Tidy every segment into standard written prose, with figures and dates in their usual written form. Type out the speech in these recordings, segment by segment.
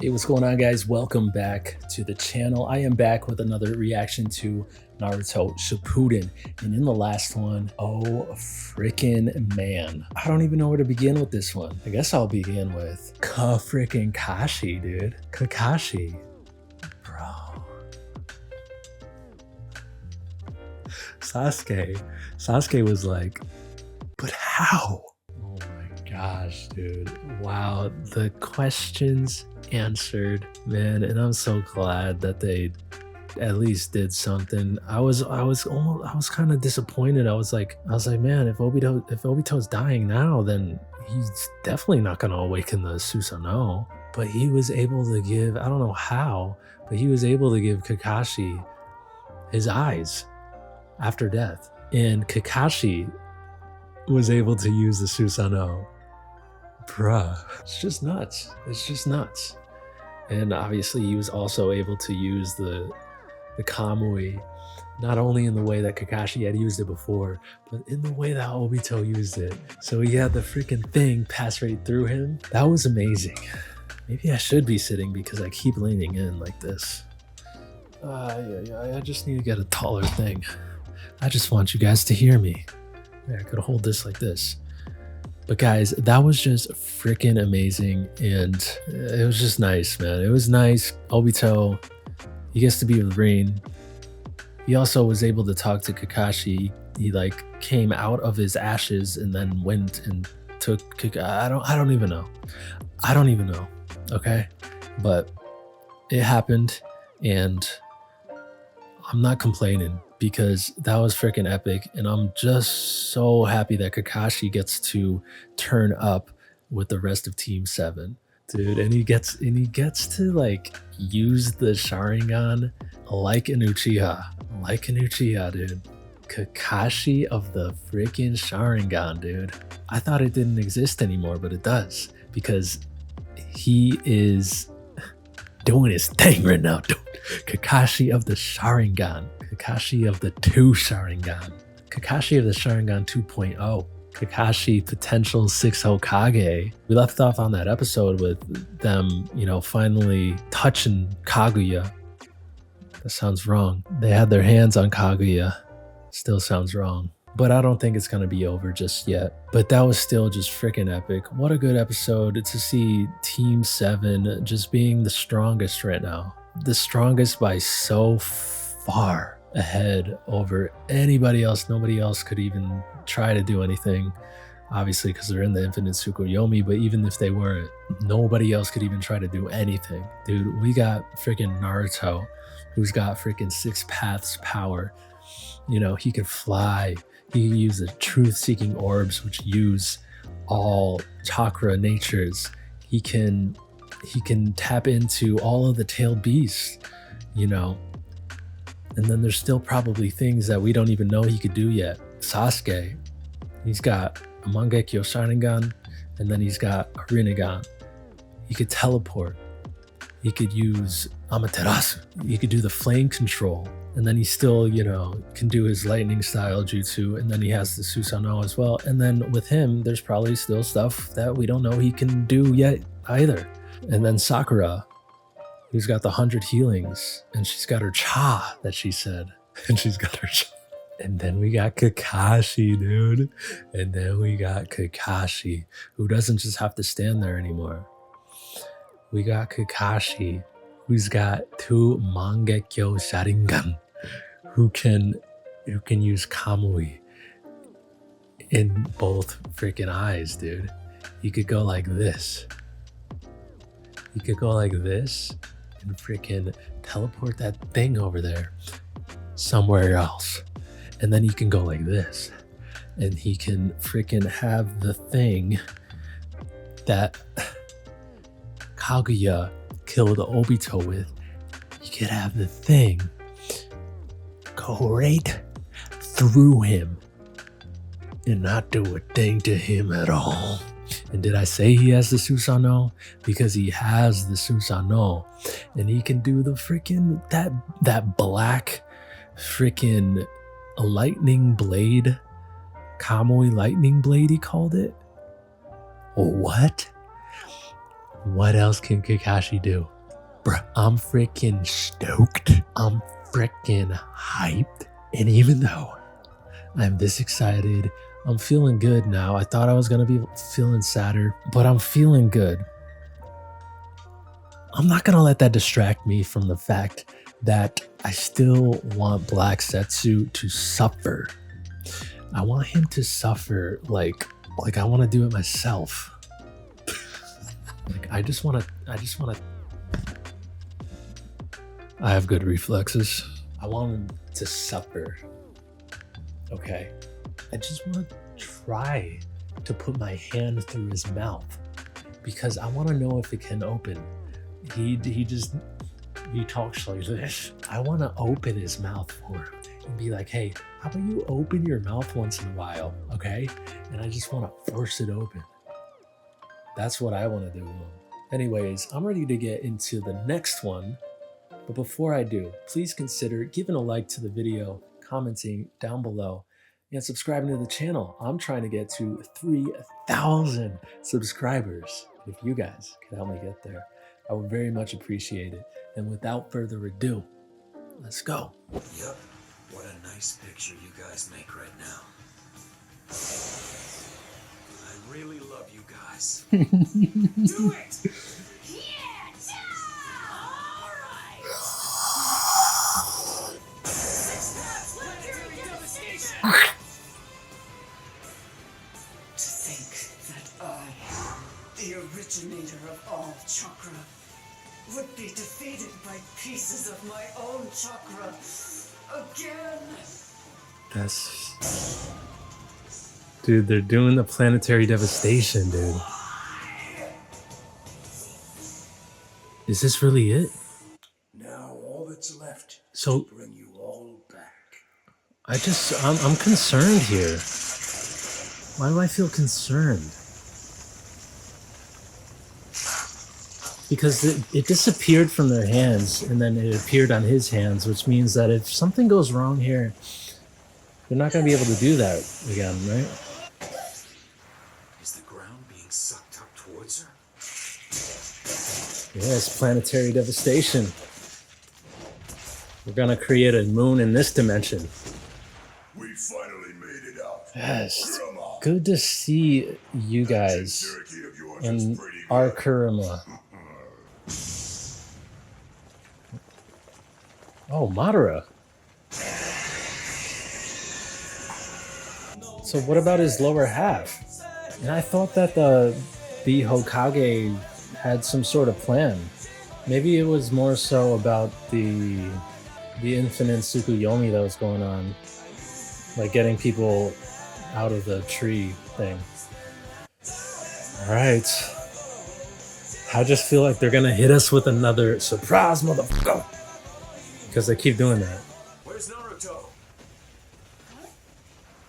Hey, what's going on, guys? Welcome back to the channel. I am back with another reaction to Naruto Shippuden. And in the last one, oh freaking man. I don't even know where to begin with this one. I guess I'll begin with freaking Kashi, dude. Kakashi. Bro. Sasuke was like, but how? Oh my gosh, dude. Wow. The questions answered, man, and I'm so glad that they at least did something. I was kind of disappointed. I was like, man, if Obito's dying now, then he's definitely not gonna awaken the Susanoo. But he was able to give, I don't know how, but he was able to give Kakashi his eyes after death. And Kakashi was able to use the Susanoo. Bruh, it's just nuts. It's just nuts. And obviously he was also able to use the Kamui, not only in the way that Kakashi had used it before, but in the way that Obito used it. So he had the freaking thing pass right through him. That was amazing. Maybe I should be sitting because I keep leaning in like this. I just need to get a taller thing. I just want you guys to hear me. Yeah, I could hold this like this. But guys, that was just freaking amazing, and it was just nice, man. It was nice. Obito, he gets to be with Rin. He also was able to talk to Kakashi. He like came out of his ashes and then went and took Kakashi. I don't even know. I don't even know. Okay, but it happened, and I'm not complaining because that was freaking epic, and I'm just so happy that Kakashi gets to turn up with the rest of Team 7. Dude, and he gets to like use the Sharingan like an Uchiha. Like an Uchiha, dude. Kakashi of the freaking Sharingan, dude. I thought it didn't exist anymore, but it does, because he is doing his thing right now, dude. Kakashi of the Sharingan. Kakashi of the 2 Sharingan. Kakashi of the Sharingan 2.0. Kakashi potential 6 Hokage. We left off on that episode with them, you know, finally touching Kaguya. That sounds wrong. They had their hands on Kaguya. Still sounds wrong. But I don't think it's going to be over just yet. But that was still just freaking epic. What a good episode to see Team 7 just being the strongest right now. The strongest by so far ahead over anybody else. Nobody else could even try to do anything, obviously, because they're in the infinite Tsukuyomi. But even if they weren't, nobody else could even try to do anything. Dude, we got freaking Naruto, who's got freaking 6 paths power. You know, he could fly. He can use the truth-seeking orbs, which use all chakra natures. He can tap into all of the tailed beasts, you know. And then there's still probably things that we don't even know he could do yet. Sasuke, he's got a Mangekyo Sharingan, and then he's got a Rinnegan. He could teleport. He could use Amaterasu. He could do the flame control. And then he still, you know, can do his lightning style jutsu. And then he has the Susanoo as well. And then with him, there's probably still stuff that we don't know he can do yet either. And then Sakura, who's got the 100 healings, and she's got her cha that she said, and she's got her cha. And then we got Kakashi, dude. And then we got Kakashi, who doesn't just have to stand there anymore. We got Kakashi, who's got 2 Mangekyo Sharingan, who can use Kamui in both freaking eyes, dude. He could go like this. He could go like this and freaking teleport that thing over there somewhere else. And then he can go like this. And he can freaking have the thing that Kaguya killed Obito with. He could have the thing go right through him and not do a thing to him at all. And did I say he has the Susanoo? Because he has the Susanoo, and he can do the freaking that black freaking lightning blade, Kamui lightning blade he called it. What? What else can Kakashi do? Bruh, I'm freaking stoked. I'm freaking hyped. And even though I'm this excited, I'm feeling good now. I thought I was going to be feeling sadder, but I'm feeling good. I'm not going to let that distract me from the fact that I still want Black Setsu to suffer. I want him to suffer like I want to do it myself. Like I just want to I have good reflexes. I want him to suffer. Okay. I just want to try to put my hand through his mouth because I want to know if it can open. He talks like this. I want to open his mouth for him and be like, hey, how about you open your mouth once in a while, okay? And I just want to force it open. That's what I want to do. Anyways, I'm ready to get into the next one. But before I do, please consider giving a like to the video, commenting down below, and subscribing to the channel. I'm trying to get to 3,000 subscribers. If you guys can help me get there, I would very much appreciate it. And without further ado, let's go. Yep, what a nice picture you guys make right now. I really love you guys. Do it! Yeah! All right! Planetary devastation! To think that I, the originator of all chakra, would be defeated by pieces of my own chakra again. That's... Dude, they're doing the planetary devastation, dude. Is this really it? Now all that's left So, to bring you all back. I'm concerned here. Why do I feel concerned? Because it disappeared from their hands and then it appeared on his hands, which means that if something goes wrong here, they're not going to be able to do that again, right? Is the ground being sucked up towards her? Yes, planetary devastation. We're going to create a moon in this dimension. We finally made it out. Yes. Good to see you guys and our Kurama. Oh, Madara. So what about his lower half? And I thought that the Hokage had some sort of plan. Maybe it was more so about the infinite Tsukuyomi that was going on. Like getting people out of the tree thing. Alright. I just feel like they're gonna hit us with another surprise, motherfucker. Because they keep doing that. Where's Naruto?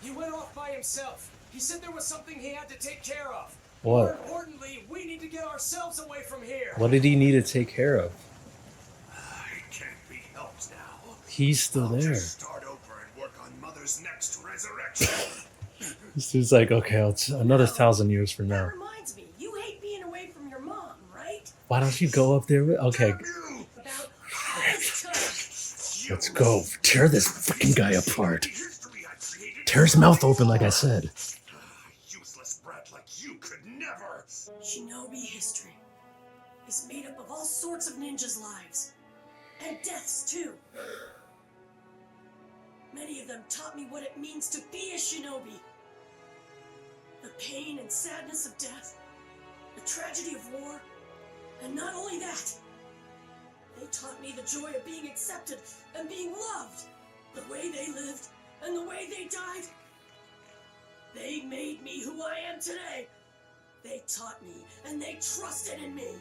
He went off by himself. He said there was something he had to take care of. What? More importantly, we need to get ourselves away from here. What did he need to take care of? It can't be helped now. He's still there. Just start over and work on Mother's next resurrection. This dude's like, okay, it's another 1,000 years from now. That reminds me, you hate being away from your mom, right? Why don't you go up there with... Okay, About this time. let's go. Tear this fucking guy apart. Tear his mouth open like I said. Useless brat like you could never. Shinobi history is made up of all sorts of ninjas' lives. And deaths, too. Many of them taught me what it means to be a shinobi. The pain and sadness of death. The tragedy of war. And not only that, they taught me the joy of being accepted and being loved. The way they lived and the way they died. They made me who I am today. They taught me and they trusted in me.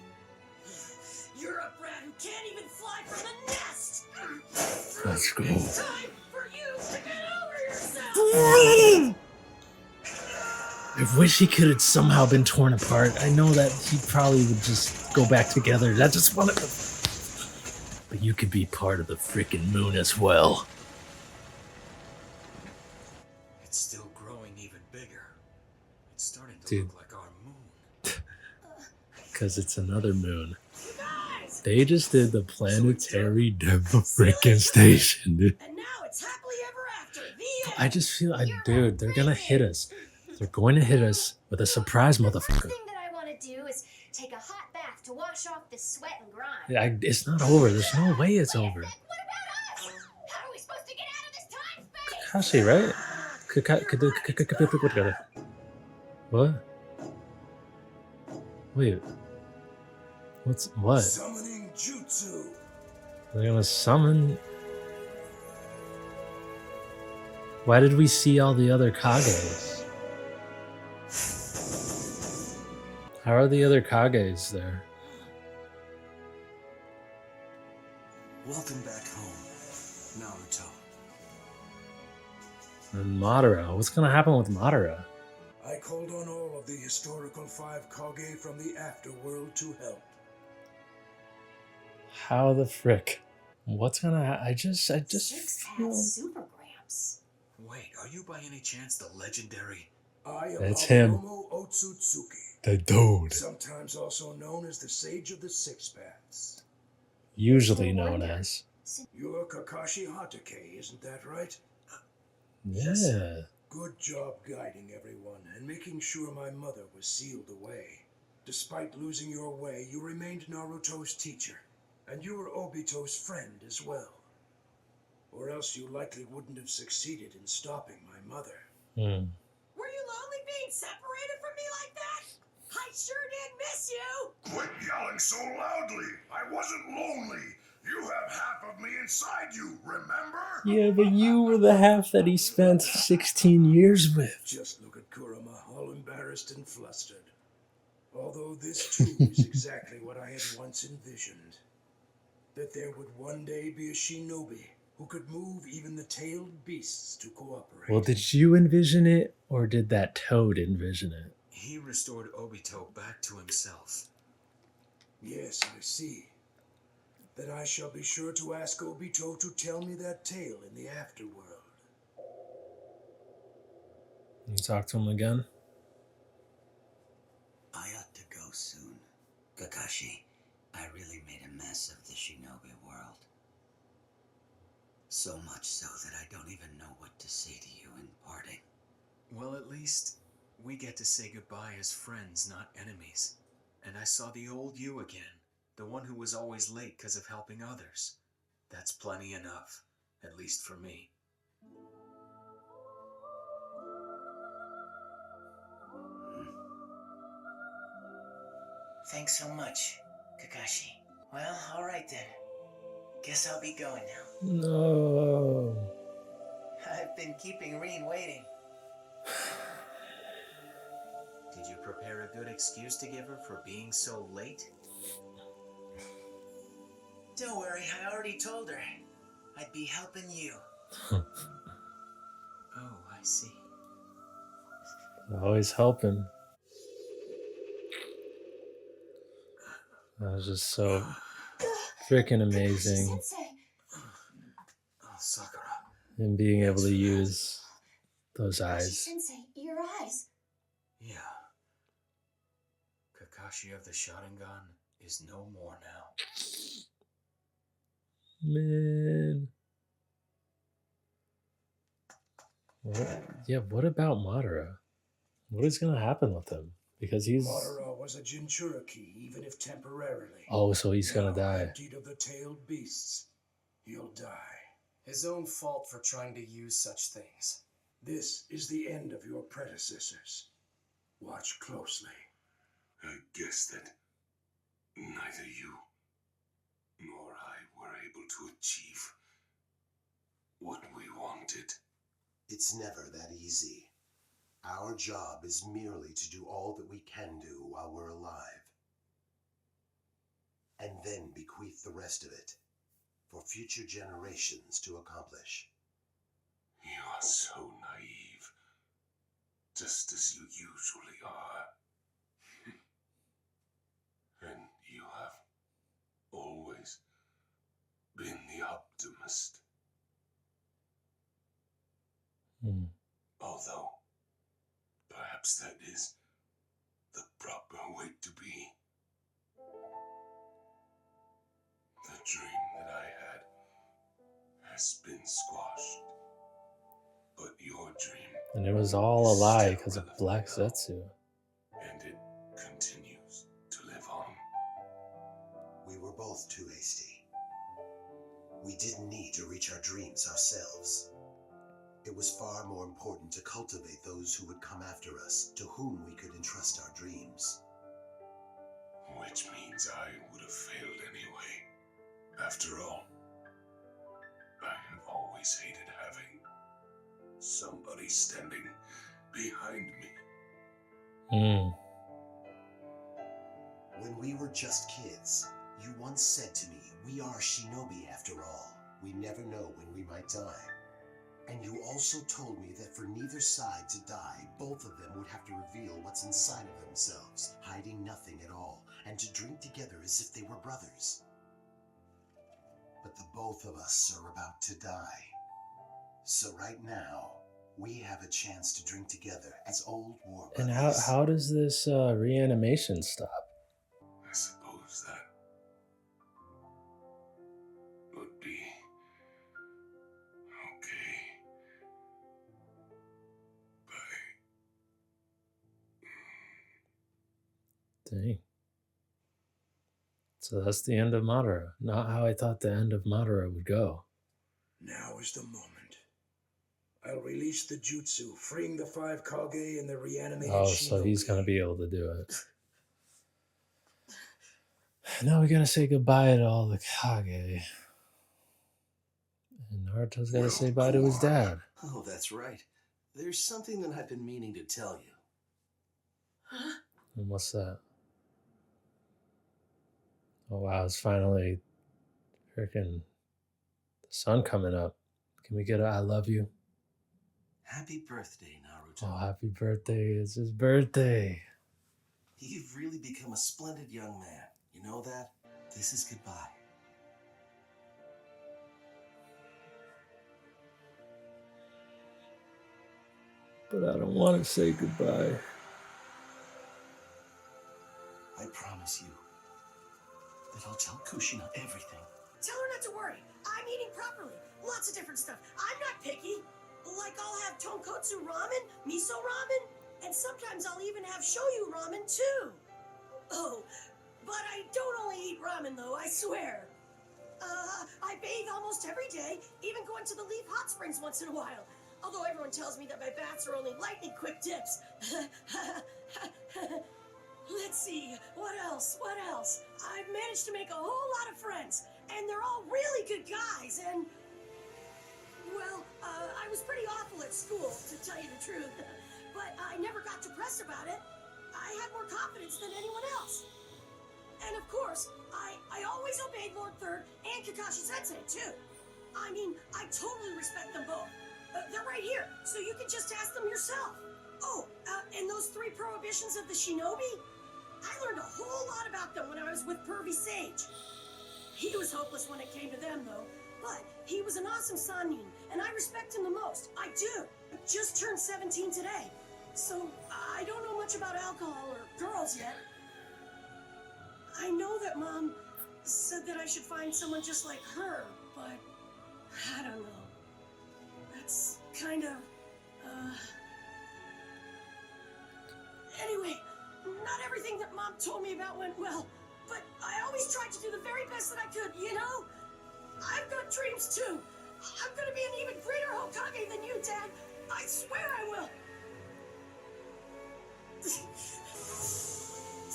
You're a brat who can't even fly from the nest. Let's go. It's time for you to get over yourself. I wish he could have somehow been torn apart. I know that he probably would just go back together. That's just one of them. But you could be part of the freaking moon as well. It's still growing even bigger. It's starting to Dude. look like our moon. Because it's another moon. You guys! They just did the planetary deforestation, dude. And now it's happily ever after. The I end. just feel, dude, they're gonna hit us. They're going to hit us with a surprise, The first motherfucker. thing that I want to do is take a hot bath to wash off the sweat and grime. It's not over. There's no way it's Wait a over. sec, what about us? How are we supposed to get out of this time space? Kakashi, right? What? Wait. What? Summoning jutsu. They're gonna summon. Why did we see all the other Kages? How are the other Kages there? Welcome back home, Naruto. And Madara. What's gonna happen with Madara? I called on all of the historical 5 Kage from the afterworld to help. How the frick? What's gonna? I just Six feel. had supergrams. Wait, are you by any chance the legendary? I am That's him. Harunomo Otsutsuki, The dude. sometimes also known as the Sage of the Six Paths. Usually known as. You're Kakashi Hatake, isn't that right? Yeah. Good job guiding everyone and making sure my mother was sealed away. Despite losing your way, you remained Naruto's teacher, and you were Obito's friend as well. Or else you likely wouldn't have succeeded in stopping my mother. Hmm. Were you lonely being separated from me like that? I sure did miss you. Quit yelling so loudly! I wasn't lonely! You have half of me inside you, remember? Yeah, but you were the half that he spent 16 years with. Just look at Kurama, all embarrassed and flustered. Although this too is exactly what I had once envisioned. That there would one day be a shinobi who could move even the tailed beasts to cooperate. Well, did you envision it, or did that toad envision it? He restored Obito back to himself. Yes, I see. Then I shall be sure to ask Obito to tell me that tale in the afterworld. You talk to him again? I ought to go soon. Kakashi, I really made a mess of the shinobi world. So much so that I don't even know what to say to you in parting. Well, at least we get to say goodbye as friends, not enemies. And I saw the old you again, the one who was always late because of helping others. That's plenty enough, at least for me. Thanks so much, Kakashi. Well, alright then. Guess I'll be going now. No. I've been keeping Rin waiting. Did you prepare a good excuse to give her for being so late? Don't worry, I already told her. I'd be helping you. Oh, I see. Always helping. That was just so freaking amazing. Sensei. Oh, Sakura. And being able to use those Kakashi eyes. Sensei, your eyes. Yeah. Kakashi of the Sharingan is no more now. Man. What about Madara? What is going to happen with him? Because he's... Madara was a Jinchuriki, even if temporarily. Oh, so he's going to Now die. emptied of the tailed beasts, he'll die. His own fault for trying to use such things. This is the end of your predecessors. Watch closely. I guess that neither you nor I were able to achieve what we wanted. It's never that easy. Our job is merely to do all that we can do while we're alive. And then bequeath the rest of it for future generations to accomplish. You are so naive, just as you usually are. And you have always been the optimist. Hmm. Although, perhaps that is the proper way to be. dream that I had has been squashed. But your dream, And it was all a lie Still because of relevant, Black though. Zetsu. and it continues to live on. We were both too hasty. We didn't need to reach our dreams ourselves. It was far more important to cultivate those who would come after us, to whom we could entrust our dreams. Which means I would have failed anyway. After all, I have always hated having somebody standing behind me. Hmm. When we were just kids, you once said to me, "We are shinobi after all. We never know when we might die." And you also told me that for neither side to die, both of them would have to reveal what's inside of themselves, hiding nothing at all, and to drink together as if they were brothers. But the both of us are about to die. So right now, we have a chance to drink together as old war brothers. And how does this reanimation stop? I suppose that would be okay. Dang. So that's the end of Madara. Not how I thought the end of Madara would go. Now is the moment. I'll release the jutsu, freeing the 5 Kage and the reanimated Oh, so he's shinobi. gonna be able to do it. Now we gotta say goodbye to all the Kage. And Naruto's gotta say bye to his dad. Oh, that's right. There's something that I've been meaning to tell you. Huh? And what's that? Oh wow, it's finally freaking the sun coming up. Can we get a I love you? Happy birthday, Naruto. Oh, happy birthday. It's his birthday. You've really become a splendid young man. You know that? This is goodbye. But I don't want to say goodbye. I promise you that I'll tell Kushina everything. Tell her not to worry. I'm eating properly. Lots of different stuff. I'm not picky. Like I'll have tonkotsu ramen, miso ramen, and sometimes I'll even have shoyu ramen too. Oh, but I don't only eat ramen though, I swear. I bathe almost every day, even going to the Leaf Hot Springs once in a while. Although everyone tells me that my baths are only lightning quick dips. Let's see, what else? I've managed to make a whole lot of friends, and they're all really good guys, and... Well, I was pretty awful at school, to tell you the truth, but I never got depressed about it. I had more confidence than anyone else. And of course, I always obeyed Lord Third and Kakashi Sensei, too. I mean, I totally respect them both. They're right here, so you can just ask them yourself. Oh, and those 3 prohibitions of the shinobi? I learned a whole lot about them when I was with Pervy Sage. He was hopeless when it came to them, though. But he was an awesome Sannin, and I respect him the most. I do. I just turned 17 today, so I don't know much about alcohol or girls yet. I know that Mom said that I should find someone just like her, but I don't know. That's kind of, Anyway, not everything that Mom told me about went well, but I always tried to do the very best that I could, you know? I've got dreams too. I'm gonna be an even greater Hokage than you, Dad. I swear I will.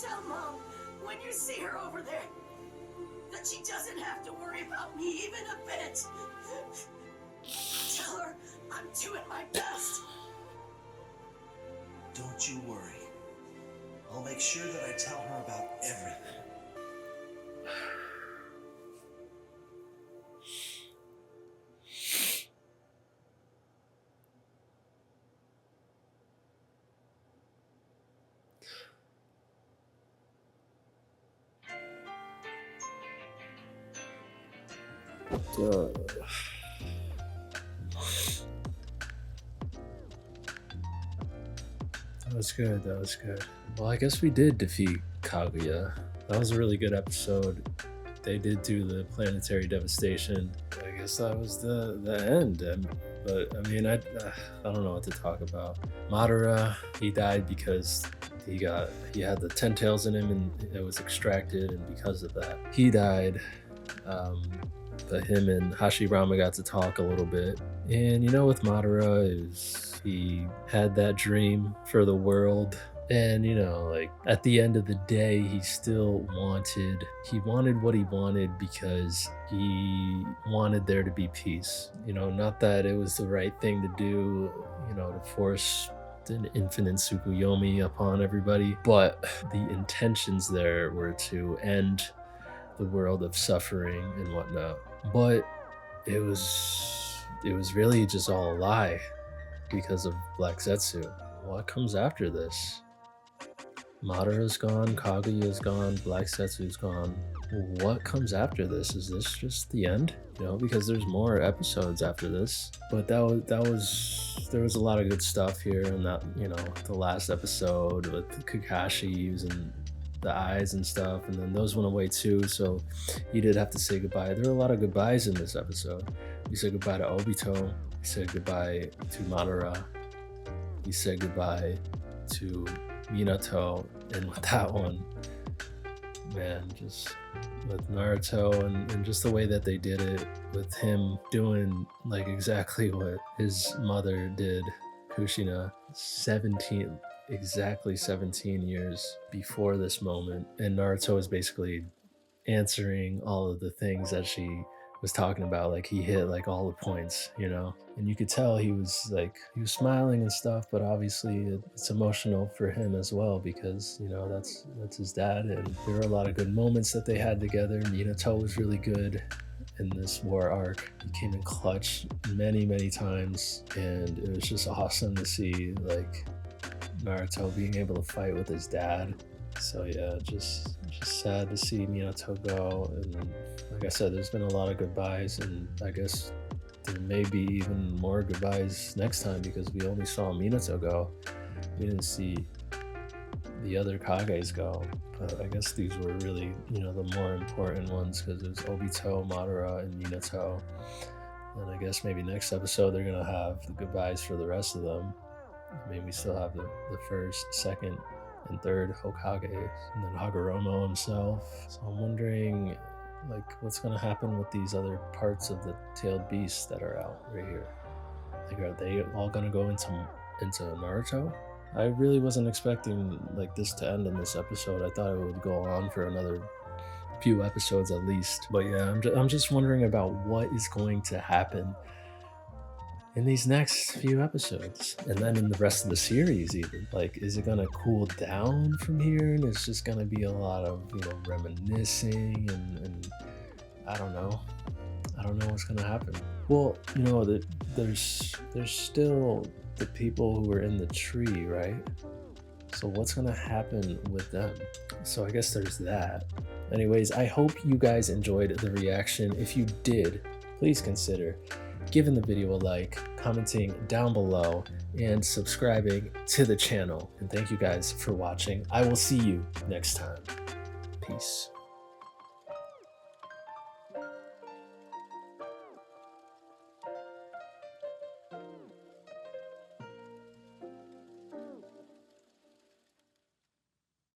Tell Mom, when you see her over there, that she doesn't have to worry about me even a bit. Tell her I'm doing my best. Don't you worry. I'll make sure that I tell her about everything. That was good. Well, I guess we did defeat Kaguya. That was a really good episode. they did do the planetary devastation. I guess that was the end. But I mean, I don't know what to talk about. Madara, he died because he had the 10 tails in him and it was extracted, and because of that he died. But him and Hashirama got to talk a little bit, and with Madara, he had that dream for the world, and like at the end of the day he still wanted what he wanted because he wanted there to be peace. Not that it was the right thing to do, to force an infinite Tsukuyomi upon everybody, but the intentions there were to end the world of suffering and whatnot. But it was really just all a lie because of Black Zetsu. What comes after this? Madara's gone, Kaguya's gone, Black Zetsu's gone. What comes after this? Is this just the end? Because there's more episodes after this. But there was a lot of good stuff here in that, the last episode with Kakashi using the eyes and stuff, and then those went away too, so he did have to say goodbye. There were a lot of goodbyes in this episode. He said goodbye to Obito, he said goodbye to Madara, he said goodbye to Minato, and with that one, man, just with Naruto and just the way that they did it, with him doing like exactly what his mother did, Kushina, exactly 17 years before this moment, and Naruto is basically answering all of the things that she was talking about. Like, he hit like all the points, and you could tell he was smiling and stuff, but obviously it's emotional for him as well, because that's his dad, and there were a lot of good moments that they had together. Minato was really good in this war arc. He came in clutch many times, and it was just awesome to see like Naruto being able to fight with his dad. So yeah, just sad to see Minato go, and like I said, there's been a lot of goodbyes, and I guess there may be even more goodbyes next time, because we only saw Minato go. We didn't see the other Kages go, but I guess these were really, the more important ones, because it was Obito, Madara, and Minato. And I guess maybe next episode they're gonna have the goodbyes for the rest of them. I mean, we still have the first, second, and third Hokage, and then Hagoromo himself. So I'm wondering, like, what's gonna happen with these other parts of the tailed beasts that are out right here? Like, are they all gonna go into Naruto? I really wasn't expecting like this to end in this episode. I thought it would go on for another few episodes at least. But yeah, I'm just wondering about what is going to happen in these next few episodes, and then in the rest of the series even. Like, is it gonna cool down from here, and it's just gonna be a lot of reminiscing, and I don't know what's gonna happen. Well, there's still the people who were in the tree, right? So what's gonna happen with them? So I guess there's that. Anyways, I hope you guys enjoyed the reaction. If you did, please consider giving the video a like, commenting down below, and subscribing to the channel. And thank you guys for watching. I will see you next time. Peace.